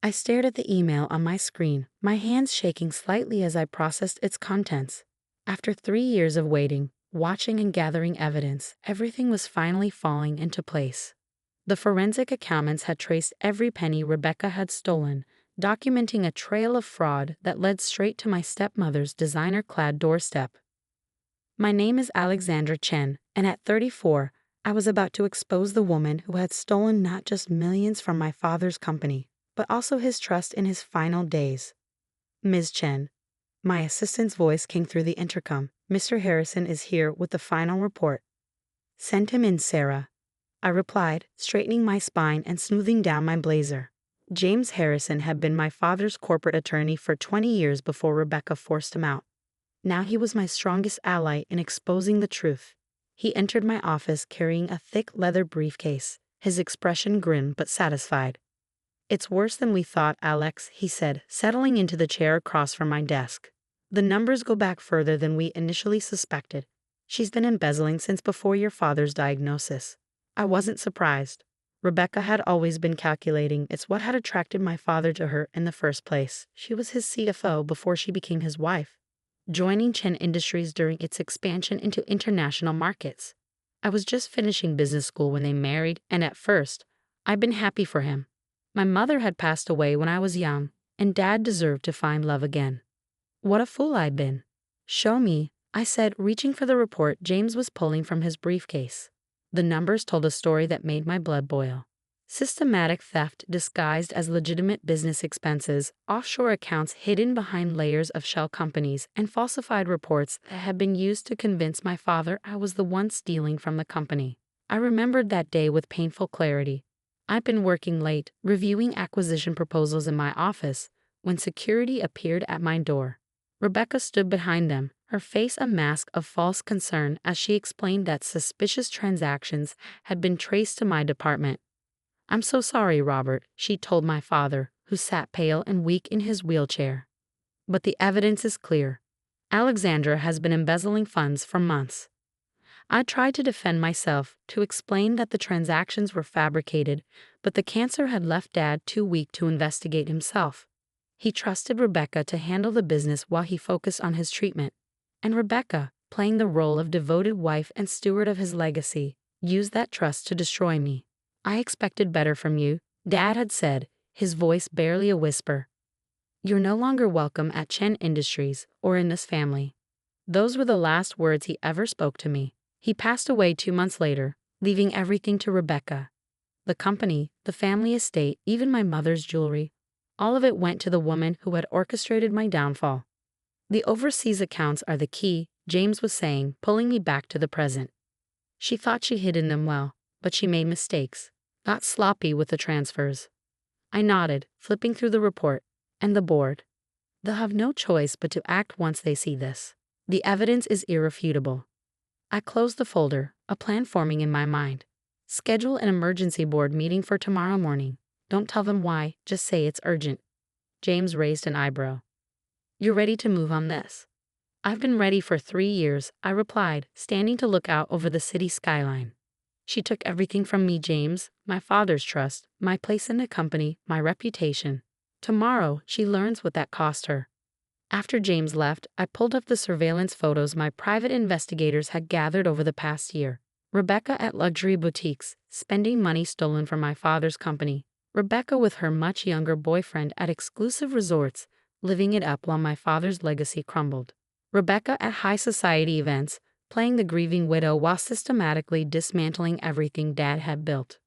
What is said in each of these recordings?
I stared at the email on my screen, my hands shaking slightly as I processed its contents. After 3 years of waiting, watching and gathering evidence, everything was finally falling into place. The forensic accountants had traced every penny Rebecca had stolen, documenting a trail of fraud that led straight to my stepmother's designer-clad doorstep. My name is Alexandra Chen, and at 34, I was about to expose the woman who had stolen not just millions from my father's company, but also his trust in his final days. Ms. Chen. My assistant's voice came through the intercom. Mr. Harrison is here with the final report. Send him in, Sarah. I replied, straightening my spine and smoothing down my blazer. James Harrison had been my father's corporate attorney for 20 years before Rebecca forced him out. Now he was my strongest ally in exposing the truth. He entered my office carrying a thick leather briefcase, his expression grim but satisfied. It's worse than we thought, Alex, he said, settling into the chair across from my desk. The numbers go back further than we initially suspected. She's been embezzling since before your father's diagnosis. I wasn't surprised. Rebecca had always been calculating. It's what had attracted my father to her in the first place. She was his CFO before she became his wife, joining Chen Industries during its expansion into international markets. I was just finishing business school when they married, and at first, I'd been happy for him. My mother had passed away when I was young, and Dad deserved to find love again. What a fool I'd been. Show me, I said, reaching for the report James was pulling from his briefcase. The numbers told a story that made my blood boil. Systematic theft disguised as legitimate business expenses, offshore accounts hidden behind layers of shell companies, and falsified reports that had been used to convince my father I was the one stealing from the company. I remembered that day with painful clarity. I'd been working late, reviewing acquisition proposals in my office, when security appeared at my door. Rebecca stood behind them, her face a mask of false concern as she explained that suspicious transactions had been traced to my department. I'm so sorry, Robert, she told my father, who sat pale and weak in his wheelchair. But the evidence is clear. Alexandra has been embezzling funds for months. I tried to defend myself, to explain that the transactions were fabricated, but the cancer had left Dad too weak to investigate himself. He trusted Rebecca to handle the business while he focused on his treatment. And Rebecca, playing the role of devoted wife and steward of his legacy, used that trust to destroy me. I expected better from you, Dad had said, his voice barely a whisper. You're no longer welcome at Chen Industries or in this family. Those were the last words he ever spoke to me. He passed away 2 months later, leaving everything to Rebecca. The company, the family estate, even my mother's jewelry, all of it went to the woman who had orchestrated my downfall. The overseas accounts are the key, James was saying, pulling me back to the present. She thought she hidden them well, but she made mistakes, got sloppy with the transfers. I nodded, flipping through the report, and the board. They'll have no choice but to act once they see this. The evidence is irrefutable. I closed the folder, a plan forming in my mind. Schedule an emergency board meeting for tomorrow morning. Don't tell them why, just say it's urgent. James raised an eyebrow. You're ready to move on this? I've been ready for 3 years, I replied, standing to look out over the city skyline. She took everything from me, James, my father's trust, my place in the company, my reputation. Tomorrow, she learns what that cost her. After James left, I pulled up the surveillance photos my private investigators had gathered over the past year. Rebecca at luxury boutiques, spending money stolen from my father's company. Rebecca with her much younger boyfriend at exclusive resorts, living it up while my father's legacy crumbled. Rebecca at high society events, playing the grieving widow while systematically dismantling everything Dad had built.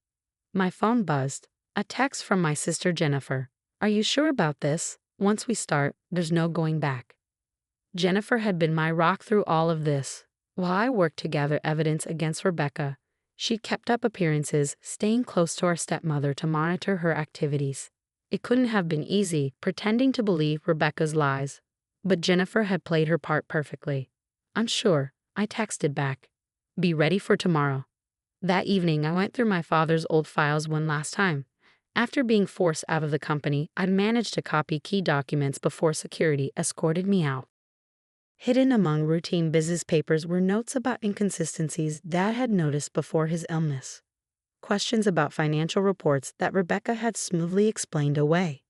My phone buzzed. A text from my sister Jennifer. Are you sure about this? Once we start, there's no going back. Jennifer had been my rock through all of this. While I worked to gather evidence against Rebecca, she kept up appearances, staying close to our stepmother to monitor her activities. It couldn't have been easy, pretending to believe Rebecca's lies. But Jennifer had played her part perfectly. I'm sure, I texted back. Be ready for tomorrow. That evening, I went through my father's old files one last time. After being forced out of the company, I'd managed to copy key documents before security escorted me out. Hidden among routine business papers were notes about inconsistencies Dad had noticed before his illness. Questions about financial reports that Rebecca had smoothly explained away.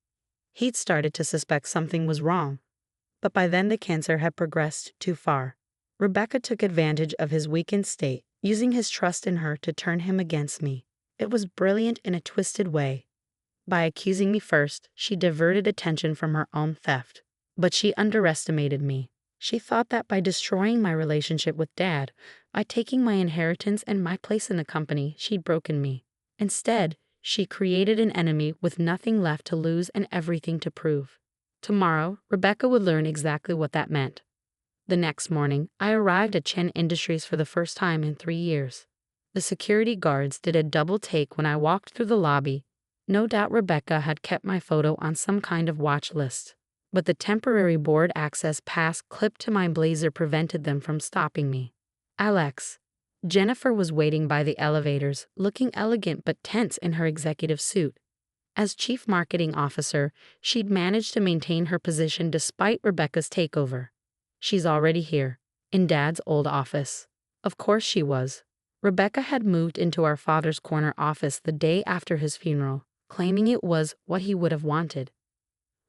He'd started to suspect something was wrong, but by then the cancer had progressed too far. Rebecca took advantage of his weakened state, using his trust in her to turn him against me. It was brilliant in a twisted way. By accusing me first, she diverted attention from her own theft. But she underestimated me. She thought that by destroying my relationship with Dad, by taking my inheritance and my place in the company, she'd broken me. Instead, she created an enemy with nothing left to lose and everything to prove. Tomorrow, Rebecca would learn exactly what that meant. The next morning, I arrived at Chen Industries for the first time in 3 years. The security guards did a double take when I walked through the lobby. No doubt Rebecca had kept my photo on some kind of watch list, but the temporary board access pass clipped to my blazer prevented them from stopping me. Alex. Jennifer was waiting by the elevators, looking elegant but tense in her executive suit. As chief marketing officer, she'd managed to maintain her position despite Rebecca's takeover. She's already here, in Dad's old office. Of course she was. Rebecca had moved into our father's corner office the day after his funeral, claiming it was what he would have wanted.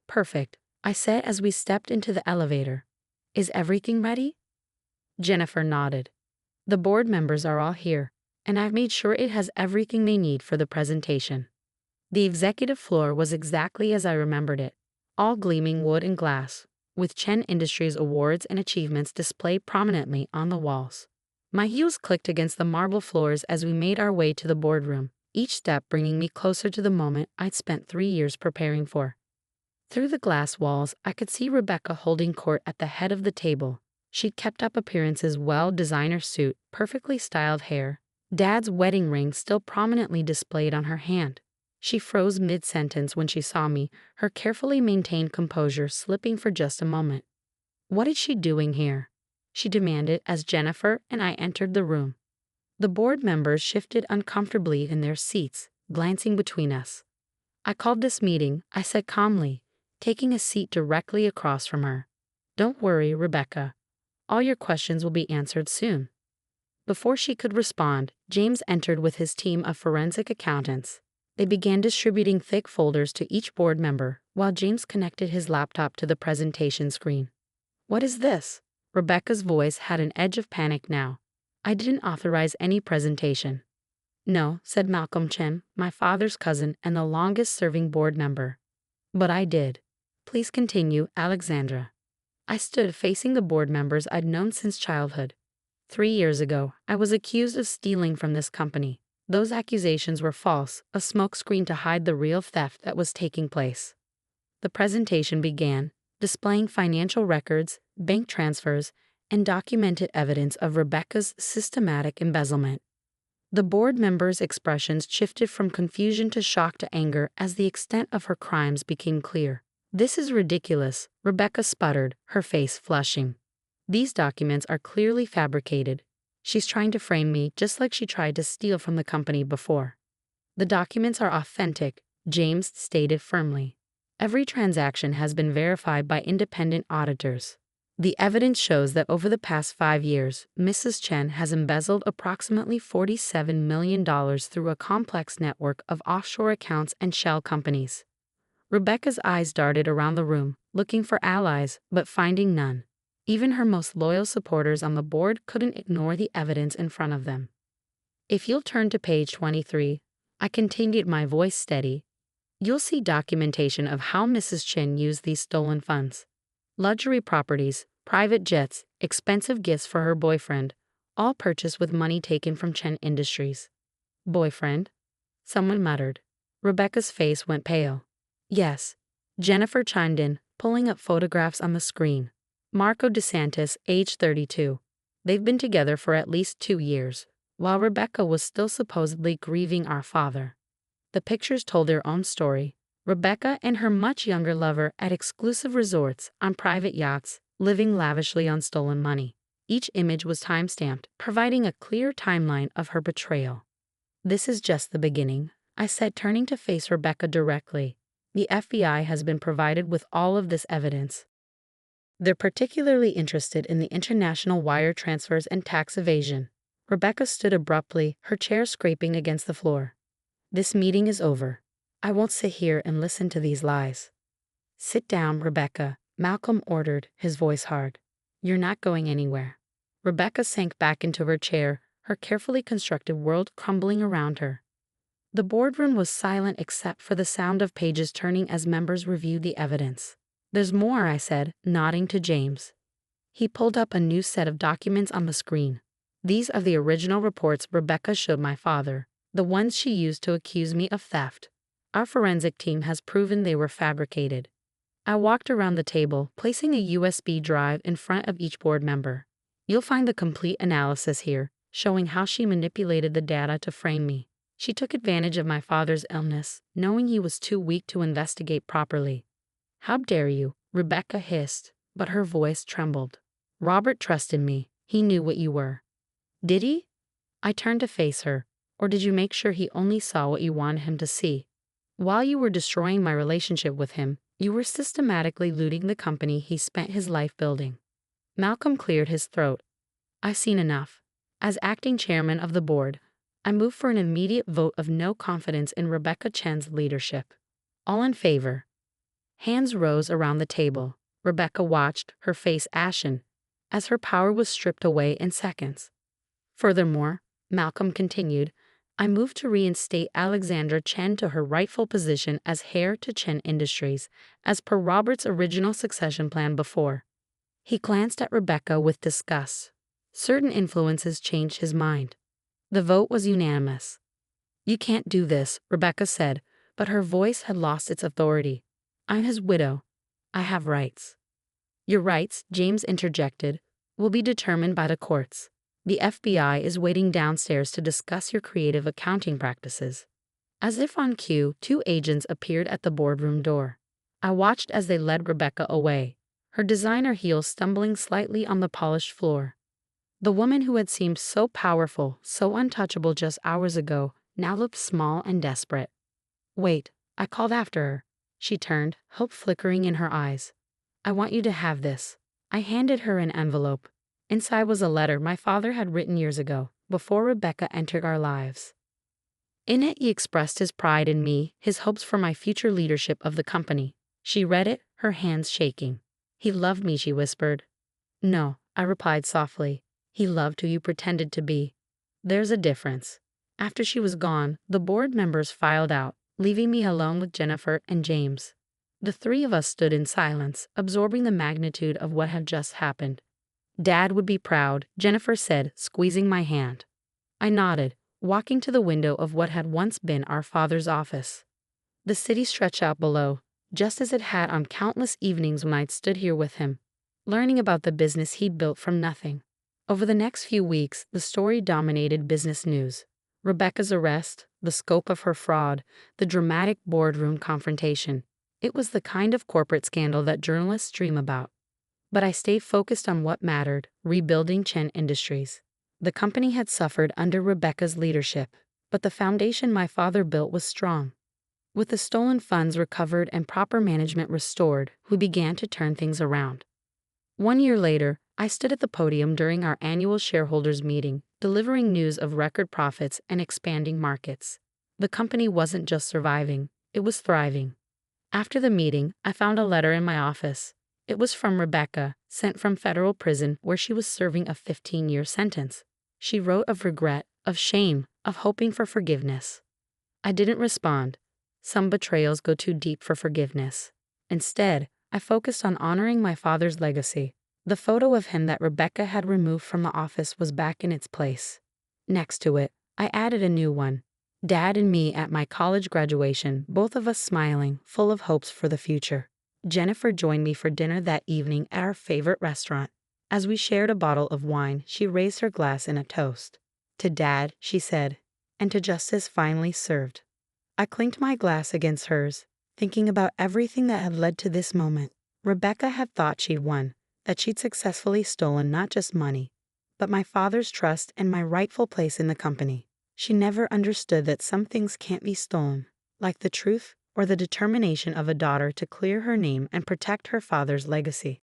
Perfect, I said as we stepped into the elevator. Is everything ready? Jennifer nodded. The board members are all here, and I've made sure it has everything they need for the presentation. The executive floor was exactly as I remembered it, all gleaming wood and glass, with Chen Industries awards and achievements displayed prominently on the walls. My heels clicked against the marble floors as we made our way to the boardroom, each step bringing me closer to the moment I'd spent 3 years preparing for. Through the glass walls, I could see Rebecca holding court at the head of the table. She'd kept up appearances well, designer suit, perfectly styled hair, Dad's wedding ring still prominently displayed on her hand. She froze mid-sentence when she saw me, her carefully maintained composure slipping for just a moment. What is she doing here? She demanded as Jennifer and I entered the room. The board members shifted uncomfortably in their seats, glancing between us. I called this meeting, I said calmly, taking a seat directly across from her. Don't worry, Rebecca. All your questions will be answered soon. Before she could respond, James entered with his team of forensic accountants. They began distributing thick folders to each board member, while James connected his laptop to the presentation screen. What is this? Rebecca's voice had an edge of panic now. I didn't authorize any presentation. No, said Malcolm Chen, my father's cousin and the longest-serving board member. But I did. Please continue, Alexandra. I stood facing the board members I'd known since childhood. 3 years ago, I was accused of stealing from this company. Those accusations were false, a smokescreen to hide the real theft that was taking place. The presentation began, displaying financial records, bank transfers, and documented evidence of Rebecca's systematic embezzlement. The board members' expressions shifted from confusion to shock to anger as the extent of her crimes became clear. This is ridiculous, Rebecca sputtered, her face flushing. These documents are clearly fabricated. She's trying to frame me just like she tried to steal from the company before. The documents are authentic, James stated firmly. Every transaction has been verified by independent auditors. The evidence shows that over the past 5 years, Mrs. Chen has embezzled approximately $47 million through a complex network of offshore accounts and shell companies. Rebecca's eyes darted around the room, looking for allies, but finding none. Even her most loyal supporters on the board couldn't ignore the evidence in front of them. If you'll turn to page 23, I continued, my voice steady. You'll see documentation of how Mrs. Chen used these stolen funds. Luxury properties, private jets, expensive gifts for her boyfriend, all purchased with money taken from Chen Industries. Boyfriend? Someone muttered. Rebecca's face went pale. Yes, Jennifer chimed in, pulling up photographs on the screen. Marco DeSantis, age 32. They've been together for at least 2 years, while Rebecca was still supposedly grieving our father. The pictures told their own story. Rebecca and her much younger lover at exclusive resorts, on private yachts, living lavishly on stolen money. Each image was time-stamped, providing a clear timeline of her betrayal. This is just the beginning, I said, turning to face Rebecca directly. The FBI has been provided with all of this evidence. They're particularly interested in the international wire transfers and tax evasion. Rebecca stood abruptly, her chair scraping against the floor. This meeting is over. I won't sit here and listen to these lies. "Sit down, Rebecca," Malcolm ordered, his voice hard. "You're not going anywhere." Rebecca sank back into her chair, her carefully constructed world crumbling around her. The boardroom was silent except for the sound of pages turning as members reviewed the evidence. "There's more," I said, nodding to James. He pulled up a new set of documents on the screen. "These are the original reports Rebecca showed my father, the ones she used to accuse me of theft. Our forensic team has proven they were fabricated." I walked around the table, placing a USB drive in front of each board member. "You'll find the complete analysis here, showing how she manipulated the data to frame me. She took advantage of my father's illness, knowing he was too weak to investigate properly." "How dare you?" Rebecca hissed, but her voice trembled. "Robert trusted me. He knew what you were." "Did he?" I turned to face her. "Or did you make sure he only saw what you wanted him to see? While you were destroying my relationship with him, you were systematically looting the company he spent his life building." Malcolm cleared his throat. "I've seen enough." As acting chairman of the board, I moved for an immediate vote of no confidence in Rebecca Chen's leadership. "All in favor?" Hands rose around the table. Rebecca watched, her face ashen, as her power was stripped away in seconds. "Furthermore," Malcolm continued, "I moved to reinstate Alexandra Chen to her rightful position as heir to Chen Industries, as per Robert's original succession plan before." He glanced at Rebecca with disgust. Certain influences changed his mind. The vote was unanimous. "You can't do this," Rebecca said, but her voice had lost its authority. "I'm his widow. I have rights." "Your rights," James interjected, "will be determined by the courts. The FBI is waiting downstairs to discuss your creative accounting practices." As if on cue, two agents appeared at the boardroom door. I watched as they led Rebecca away, her designer heels stumbling slightly on the polished floor. The woman who had seemed so powerful, so untouchable just hours ago, now looked small and desperate. "Wait," I called after her. She turned, hope flickering in her eyes. "I want you to have this." I handed her an envelope. Inside was a letter my father had written years ago, before Rebecca entered our lives. In it, he expressed his pride in me, his hopes for my future leadership of the company. She read it, her hands shaking. "He loved me," she whispered. "No," I replied softly. "He loved who you pretended to be. There's a difference." After she was gone, the board members filed out, leaving me alone with Jennifer and James. The three of us stood in silence, absorbing the magnitude of what had just happened. "Dad would be proud," Jennifer said, squeezing my hand. I nodded, walking to the window of what had once been our father's office. The city stretched out below, just as it had on countless evenings when I'd stood here with him, learning about the business he'd built from nothing. Over the next few weeks, the story dominated business news. Rebecca's arrest, the scope of her fraud, the dramatic boardroom confrontation. It was the kind of corporate scandal that journalists dream about. But I stayed focused on what mattered, rebuilding Chen Industries. The company had suffered under Rebecca's leadership, but the foundation my father built was strong. With the stolen funds recovered and proper management restored, we began to turn things around. 1 year later, I stood at the podium during our annual shareholders meeting, delivering news of record profits and expanding markets. The company wasn't just surviving, it was thriving. After the meeting, I found a letter in my office. It was from Rebecca, sent from federal prison where she was serving a 15-year sentence. She wrote of regret, of shame, of hoping for forgiveness. I didn't respond. Some betrayals go too deep for forgiveness. Instead, I focused on honoring my father's legacy. The photo of him that Rebecca had removed from the office was back in its place. Next to it, I added a new one. Dad and me at my college graduation, both of us smiling, full of hopes for the future. Jennifer joined me for dinner that evening at our favorite restaurant. As we shared a bottle of wine, she raised her glass in a toast. "To Dad," she said, "and to justice finally served." I clinked my glass against hers, thinking about everything that had led to this moment. Rebecca had thought she'd won, that she'd successfully stolen not just money, but my father's trust and my rightful place in the company. She never understood that some things can't be stolen, like the truth or the determination of a daughter to clear her name and protect her father's legacy.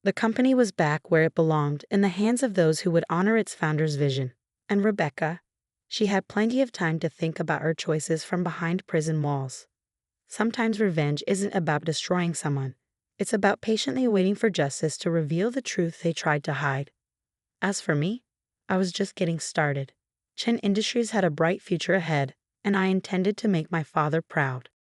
The company was back where it belonged, in the hands of those who would honor its founder's vision. And Rebecca, she had plenty of time to think about her choices from behind prison walls. Sometimes revenge isn't about destroying someone. It's about patiently waiting for justice to reveal the truth they tried to hide. As for me, I was just getting started. Chen Industries had a bright future ahead, and I intended to make my father proud.